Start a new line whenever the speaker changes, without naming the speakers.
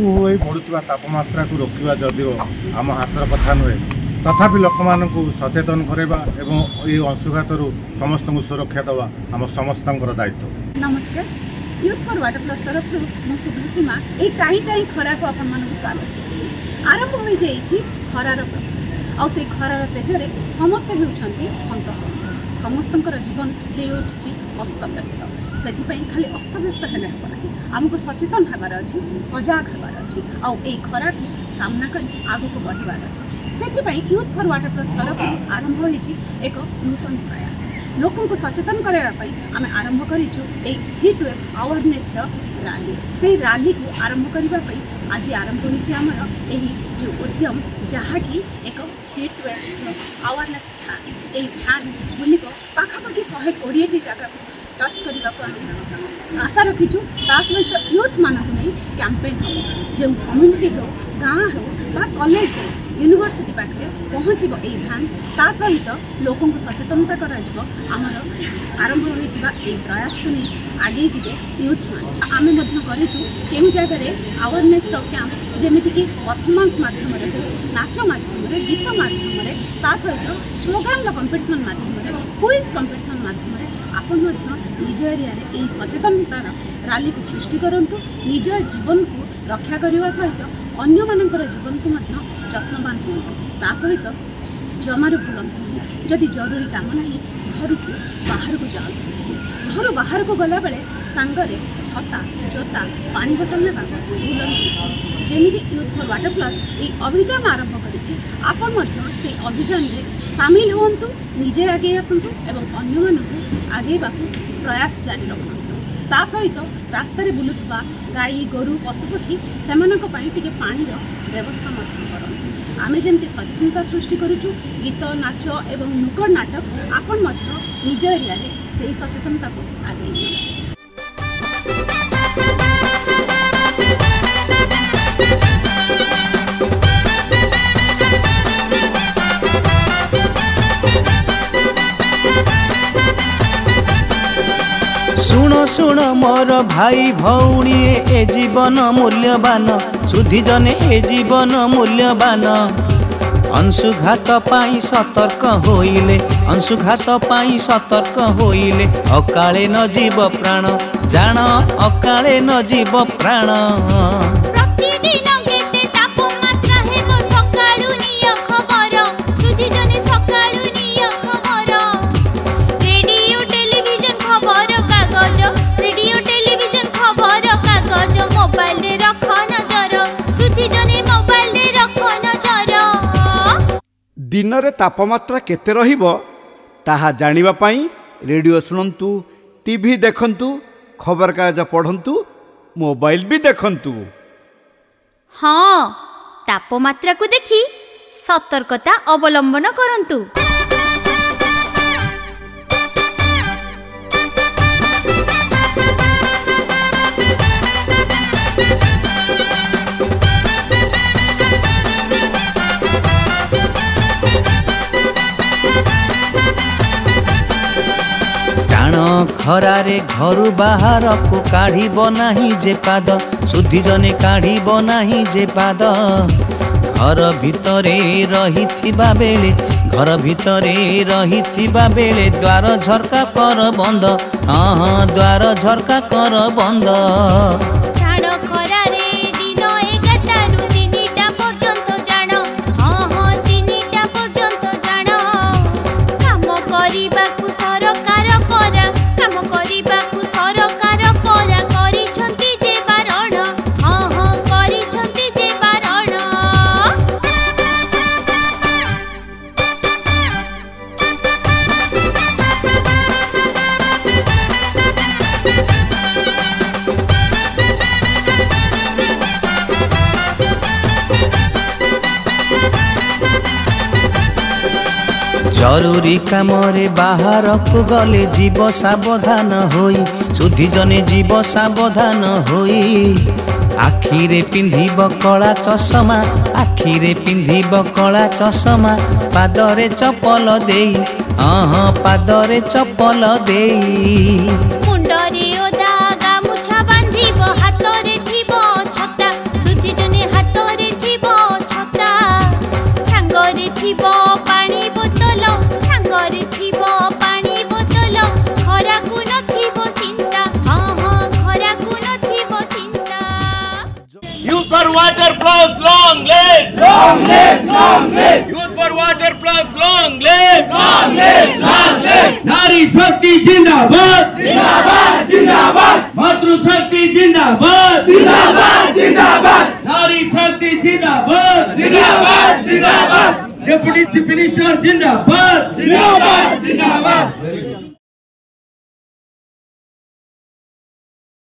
Who बढ़ुवा तापमात्रा को रोकवा जदिओ आम हाथर कथा नुहे तथापि लोक मान सचेतन करवा एवं ये अंशुघात समस्त को सुरक्षा देवा आम समस्त दायित्व।
नमस्कार, यूथ फॉर वाटर प्लस तरफ मु शुभसीमा ये टाई टाई खरा को आपण मानक स्वागत कर आरंभ हो जाइए खरार आ से खरार तेजरे समस्ते होती हंतसंत समस्तंकर जीवन हो उठी अस्तव्यस्त से खाली अस्तव्यस्त हेले हम ना आमको सचेतन हबार अच्छी सजग हबार अच्छी आई खरा को सामना कर आग को बढ़ार अच्छे से यूथ फॉर वाटर प्लस तरफ आरंभ हो एक नूतन प्रयास लोक सचेतन करने आम आरंभ करूँ हिट वेव अवेयरनेस रैली से रैली को आरंभ करने आज आरंभ होमर जो उद्यम जहाँकि एक हिट वेव अवेयरनेस फैन यही फैन बुल पाखापाखि 120 जगह टच करने को आशा रखीचु सहित यूथ मानक नहीं कैंपेन हम जो कम्युनिटी हो गाँ हो कॉलेज हो यूनिवर्सिटी पाखे पहुँचब ये भैन ता सहित लोक सचेतनता करमर आरंभ होता प्रयास को नहीं आगे जी यूथ मान आम करूँ जगह अवेयरनेस कैंप जमीक परफॉर्मेंस मध्यम नाच मध्यम गीत मध्यम ता सहित स्लोगान कंपिटिशन मध्यम क्विज कंपिटिशन मध्यम आपण निज एरिया रे सचेतनतार रैली को सृष्टि करूँ निज जीवन को रक्षा करने सहित अन्य मानकर जीवन को जत्नवान हूँ ता सहित जमार भूलती नहीं जदि जरूरी काम नहीं घर को बाहर को जाऊँ घर बाहर को गला बेले सांगरे छता जोता पानी बोतल ने भूलती जमीक यूथ फॉर वाटर प्लस ये अभियान आरंभ करी आपण से अभियान में सामिल हूँ निजे आगे आसतु एवं अन्य मानक आगे प्रयास जारी रखु ता सहित रास्ता बुलुवा गाई गोरु पशुपक्षी से पानीर व्यवस्था करूँ आमे जमती सचेतनता सृष्टि करुचु गीत नाच एवं नुक्कड़ नाटक आपण निज एरिया से सचेतनता को आगे
शुण शुण मोर भाई भौणी ए जीवन मूल्यवान सुधी जने ए जीवन मूल्यवान अंशुघात पाई सतर्क होइले अंशुघात पाई सतर्क होइले अकाले न जीव प्राण जान अकाले न जीव प्राण
दिन रे तापमात्रा केते रहिबो ताहा जानिबा पाई रेडियो सुनंतु टीवी देखंतु खबर कागज पढ़ंतु मोबाइल भी देखंतु।
हाँ, तापमात्रा को देखी सतर्कता अवलंबन करंतु।
खरारे घर बाहर को काढ़ी बनाही जे पाद सुधी जने काढ़ी बनाही जे पाद घर भितरे रहिथिबा बेले द्वार झरका कर बंद हाँ द्वार झरका कर बंद जरूरी काम रे बाहर को गले जीव सावधान होई सुधी जने जीव सावधान होई आखिरे पिंधिब कला चषमा आखिरे पिंधिब कला चषमा पादरे चपल देई हाँ पादरे चपल देई
मुंडरे ओदा गामुछा बांधिब हातरे थिब छता सुधी
for water plus long live! Long live! Long live! Youth for water plus long live! Long live! Long live! Nari Shakti Jindabad! Jindabad! Jindabad! Matru Shakti Jindabad! Jindabad! Jindabad! Nari Shakti Jindabad! Jindabad! Jindabad! Deputy Chief Minister Jindabad! Jindabad! Jindabad!